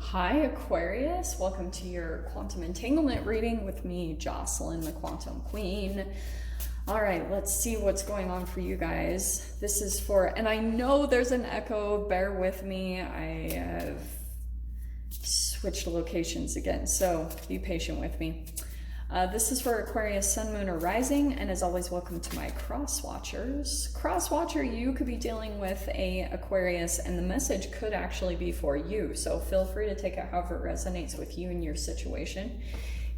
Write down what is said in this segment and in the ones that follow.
Hi Aquarius, welcome to your quantum entanglement reading with me, Jocelyn, the Quantum Queen. All right, let's see what's going on for you guys. This is for, and I know there's an echo, bear with me. I have switched locations again, so be patient with me. This is for Aquarius, Sun, Moon, or Rising, and as always, welcome to my cross watchers. Cross watcher, you could be dealing with a Aquarius, and the message could actually be for you. So feel free to take it however it resonates with you and your situation.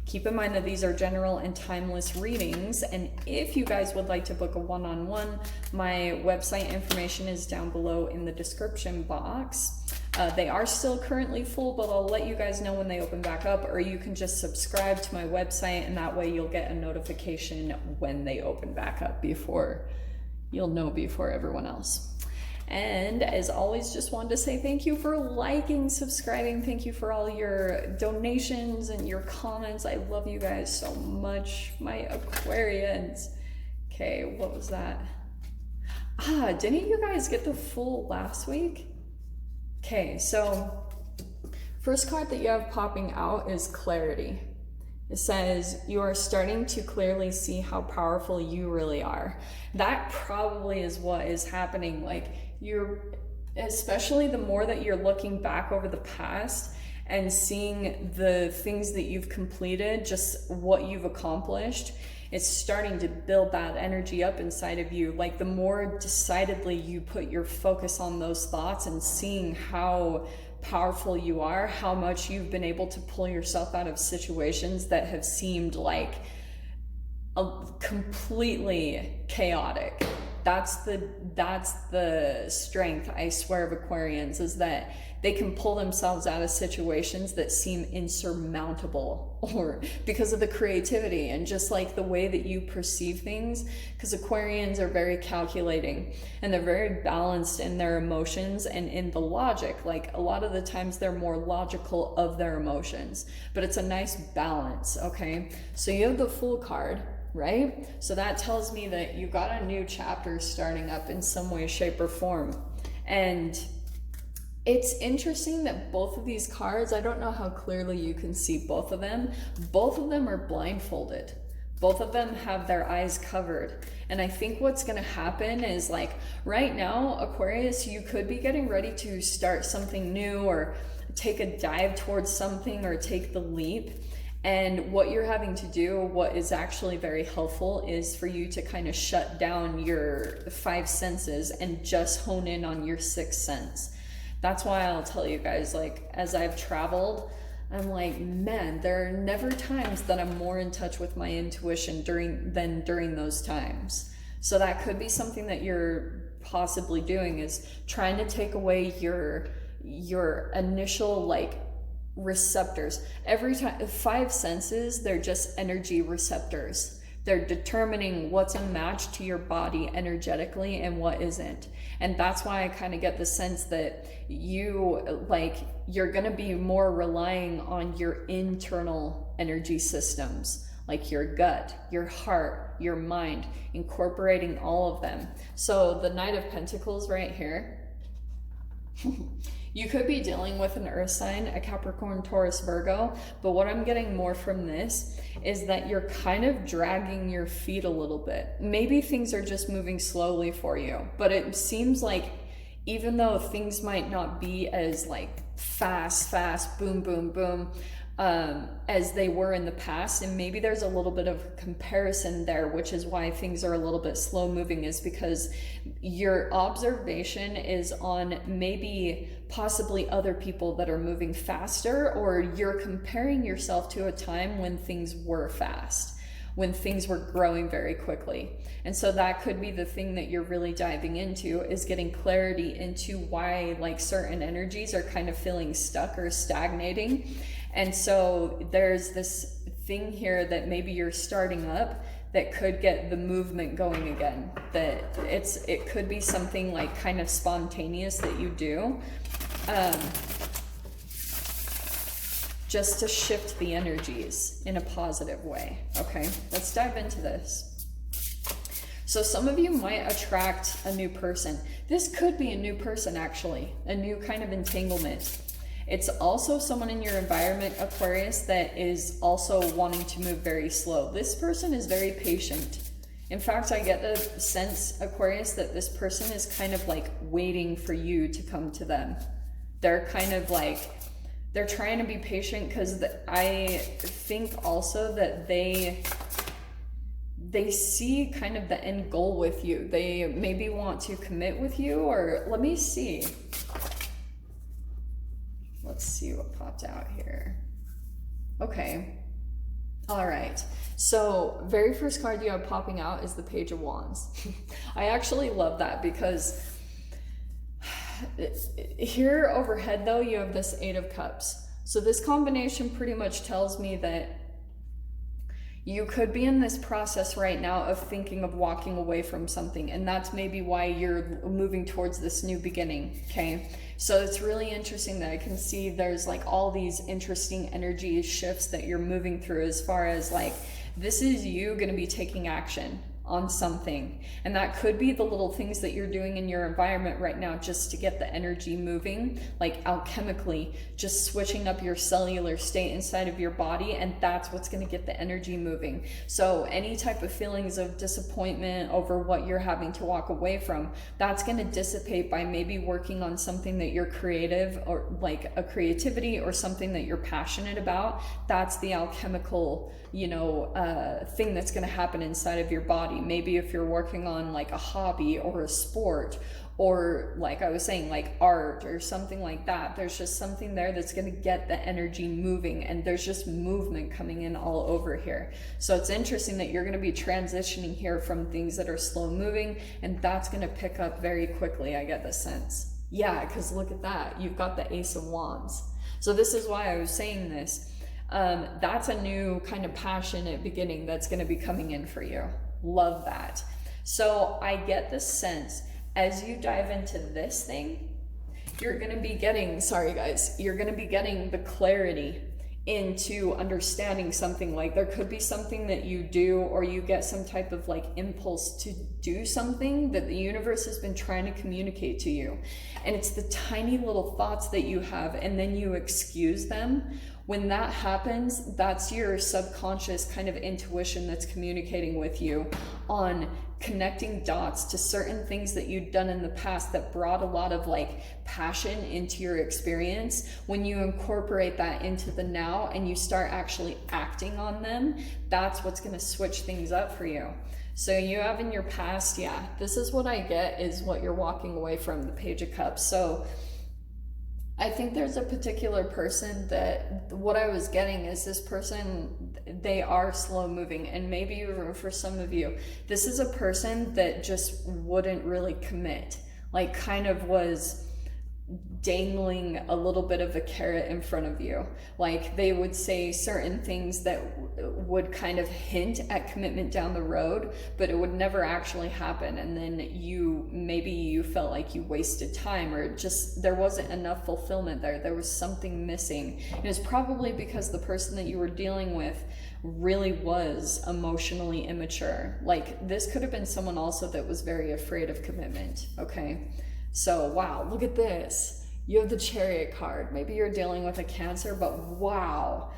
Keep in mind that these are general and timeless readings, and if you guys would like to book a one-on-one, my website information is down below in the description box. They are still currently full, but I'll let you guys know when they open back up, or you can just subscribe to my website, and that way you'll get a notification when they open back up you'll know before everyone else. And as always, just wanted to say thank you for liking, subscribing. Thank you for all your donations and your comments. I love you guys so much, my Aquarians. Okay, what was that? Didn't you guys get the full last week? Okay, so first card that you have popping out is Clarity. It says, you are starting to clearly see how powerful you really are. That probably is what is happening. Like, especially the more that you're looking back over the past and seeing the things that you've completed, just what you've accomplished, it's starting to build that energy up inside of you. Like, the more decidedly you put your focus on those thoughts and seeing how powerful you are, how much you've been able to pull yourself out of situations that have seemed like completely chaotic. That's the strength, I swear, of Aquarians, is that they can pull themselves out of situations that seem insurmountable, or because of the creativity and just like the way that you perceive things, because Aquarians are very calculating and they're very balanced in their emotions and in the logic. Like, a lot of the times they're more logical of their emotions, but it's a nice balance. Okay, so you have the Fool card, right? So that tells me that you got a new chapter starting up in some way, shape, or form. And it's interesting that both of these cards, I don't know how clearly you can see both of them are blindfolded. Both of them have their eyes covered. And I think what's going to happen is, like, right now, Aquarius, you could be getting ready to start something new or take a dive towards something or take the leap. And what you're having to do, what is actually very helpful, is for you to kind of shut down your five senses and just hone in on your sixth sense. That's why I'll tell you guys, like, as I've traveled, I'm like, man, there are never times that I'm more in touch with my intuition than during those times. So that could be something that you're possibly doing, is trying to take away your initial, like, receptors. Every time, five senses, they're just energy receptors. They're determining what's a match to your body energetically and what isn't. And that's why I kind of get the sense that you're going to be more relying on your internal energy systems, like your gut, your heart, your mind, incorporating all of them. So the Knight of Pentacles right here, you could be dealing with an earth sign, a Capricorn, Taurus, Virgo, but what I'm getting more from this is that you're kind of dragging your feet a little bit. Maybe things are just moving slowly for you, but it seems like even though things might not be as like fast, boom, boom, boom, as they were in the past, and maybe there's a little bit of comparison there, which is why things are a little bit slow moving, is because your observation is on maybe possibly other people that are moving faster, or you're comparing yourself to a time when things were fast, when things were growing very quickly. And so that could be the thing that you're really diving into, is getting clarity into why, like, certain energies are kind of feeling stuck or stagnating. And so there's this thing here that maybe you're starting up that could get the movement going again. That it could be something like kind of spontaneous that you do, just to shift the energies in a positive way. Okay, let's dive into this. So some of you might attract a new person. This could be a new person, actually, a new kind of entanglement. It's also someone in your environment, Aquarius, that is also wanting to move very slow. This person is very patient. In fact, I get the sense, Aquarius, that this person is kind of like waiting for you to come to them. They're kind of like, they're trying to be patient because I think also that they see kind of the end goal with you. They maybe want to commit with you, or let me see. Let's see what popped out here. Okay. All right. So very first card you have popping out is the Page of Wands. I actually love that because here overhead though, you have this Eight of Cups. So this combination pretty much tells me that you could be in this process right now of thinking of walking away from something, and that's maybe why you're moving towards this new beginning, okay? So it's really interesting that I can see there's like all these interesting energy shifts that you're moving through, as far as like, this is you going to be taking action on something, and that could be the little things that you're doing in your environment right now just to get the energy moving, like alchemically, just switching up your cellular state inside of your body, and that's what's going to get the energy moving. So any type of feelings of disappointment over what you're having to walk away from, that's going to dissipate by maybe working on something that you're creative, or like a creativity or something that you're passionate about. That's the alchemical, you know, thing that's going to happen inside of your body. Maybe if you're working on like a hobby or a sport, or like I was saying, like art or something like that, there's just something there that's going to get the energy moving, and there's just movement coming in all over here. So it's interesting that you're going to be transitioning here from things that are slow moving, and that's going to pick up very quickly. I get the sense. Yeah, because look at that. You've got the Ace of Wands. So this is why I was saying this. That's a new kind of passionate beginning that's going to be coming in for you. Love that. So I get the sense as you dive into this thing, you're going to be getting, sorry guys, you're going to be getting the clarity into understanding something. Like there could be something that you do, or you get some type of like impulse to do something that the universe has been trying to communicate to you. And it's the tiny little thoughts that you have, and then you excuse them. When that happens, that's your subconscious kind of intuition that's communicating with you on connecting dots to certain things that you'd done in the past that brought a lot of like passion into your experience. When you incorporate that into the now and you start actually acting on them, that's what's going to switch things up for you. So you have in your past, yeah, this is what I get is what you're walking away from, the Page of Cups. So I think there's a particular person that what I was getting is this person, they are slow moving, and maybe for some of you, this is a person that just wouldn't really commit, like kind of was dangling a little bit of a carrot in front of you. Like they would say certain things that would kind of hint at commitment down the road, but it would never actually happen. And then maybe you felt like you wasted time, or just there wasn't enough fulfillment there. There was something missing. And it's probably because the person that you were dealing with really was emotionally immature. Like this could have been someone also that was very afraid of commitment. Okay. So, wow, look at this. You have the Chariot card. Maybe you're dealing with a Cancer, but wow,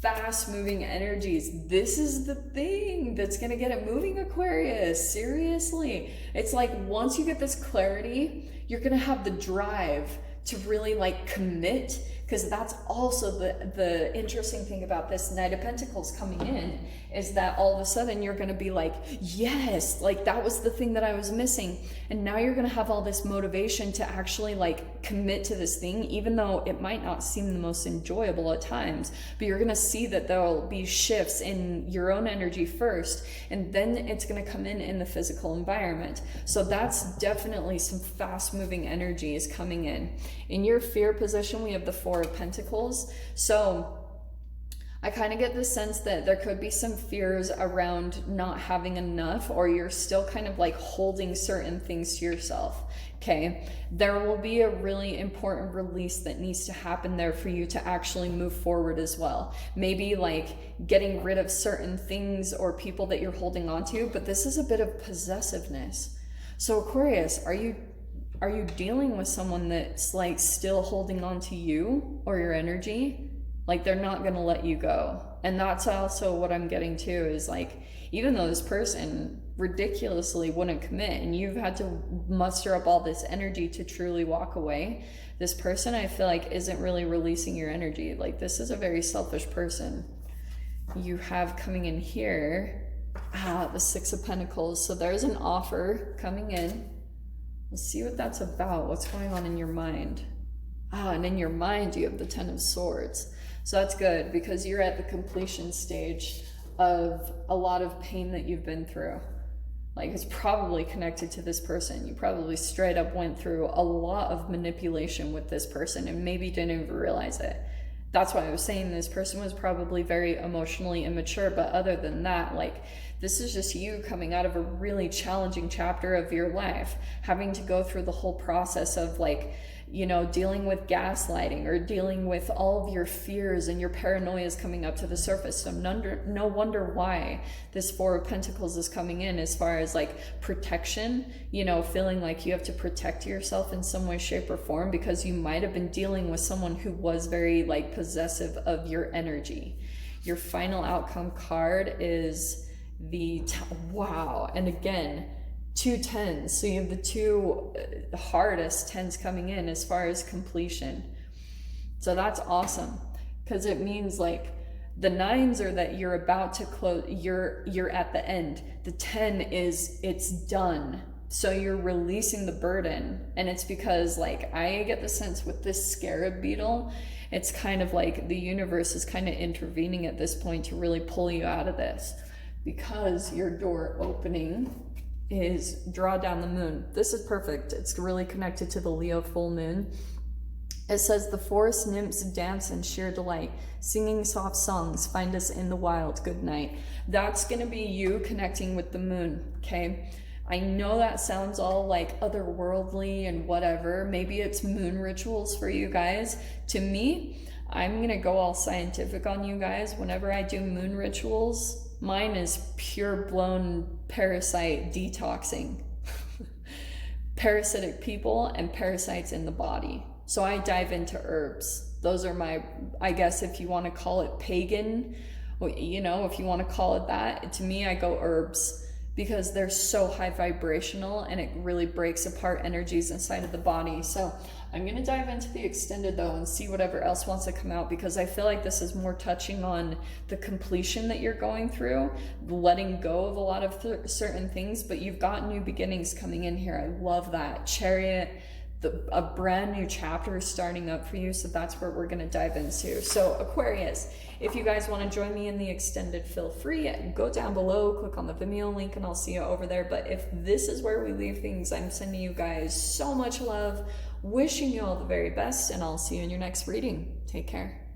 fast moving energies. This is the thing that's going to get it moving, Aquarius. Seriously. It's like once you get this clarity, you're going to have the drive to really like commit, because that's also the interesting thing about this Knight of Pentacles coming in, is that all of a sudden you're going to be like, yes, like that was the thing that I was missing. And now you're going to have all this motivation to actually like commit to this thing, even though it might not seem the most enjoyable at times, but you're going to see that there'll be shifts in your own energy first, and then it's going to come in the physical environment. So that's definitely some fast moving energies coming in. In your fear position, we have the Four of Pentacles. So I kind of get the sense that there could be some fears around not having enough, or you're still kind of like holding certain things to yourself. Okay, there will be a really important release that needs to happen there for you to actually move forward as well. Maybe like getting rid of certain things or people that you're holding on to, but this is a bit of possessiveness. So Aquarius, are you are you dealing with someone that's like still holding on to you or your energy? Like they're not going to let you go. And that's also what I'm getting to, is like, even though this person ridiculously wouldn't commit and you've had to muster up all this energy to truly walk away, this person, I feel like, isn't really releasing your energy. Like, this is a very selfish person. You have coming in here, the Six of Pentacles. So there's an offer coming in. Let's see what that's about. What's going on in your mind? And in your mind, you have the Ten of Swords. So that's good, because you're at the completion stage of a lot of pain that you've been through. Like, it's probably connected to this person. You probably straight up went through a lot of manipulation with this person and maybe didn't even realize it. That's why I was saying this person was probably very emotionally immature. But other than that, like, this is just you coming out of a really challenging chapter of your life, having to go through the whole process of, like, you know, dealing with gaslighting or dealing with all of your fears and your paranoias coming up to the surface. So no wonder why this Four of Pentacles is coming in, as far as like protection, you know, feeling like you have to protect yourself in some way, shape, or form, because you might have been dealing with someone who was very like possessive of your energy. Your final outcome card is the wow. And again, 2 10s. So you have the two hardest 10s coming in as far as completion. So that's awesome, because it means like the 9s are that you're about to close, you're at the end. The 10 is it's done. So you're releasing the burden. And it's because, like, I get the sense with this scarab beetle, it's kind of like the universe is kind of intervening at this point to really pull you out of this, because your door opening is draw down the moon. This is perfect. It's really connected to the Leo full moon. It says the forest nymphs dance in sheer delight, singing soft songs, find us in the wild, good night. That's gonna be you connecting with the moon, okay? I know that sounds all like otherworldly and whatever. Maybe it's moon rituals for you guys. To me, I'm gonna go all scientific on you guys. Whenever I do moon rituals, mine is pure blown parasite detoxing. Parasitic people and parasites in the body. So I dive into herbs. Those are my, I guess if you want to call it pagan, you know, if you want to call it that, to me I go herbs, because they're so high vibrational and it really breaks apart energies inside of the body. So I'm going to dive into the extended though and see whatever else wants to come out, because I feel like this is more touching on the completion that you're going through, letting go of a lot of certain things, but you've got new beginnings coming in here. I love that. Chariot, a brand new chapter is starting up for you. So that's where we're going to dive into. So Aquarius, if you guys want to join me in the extended, feel free. Go down below, click on the Vimeo link, and I'll see you over there. But if this is where we leave things, I'm sending you guys so much love, wishing you all the very best, and I'll see you in your next reading. Take care.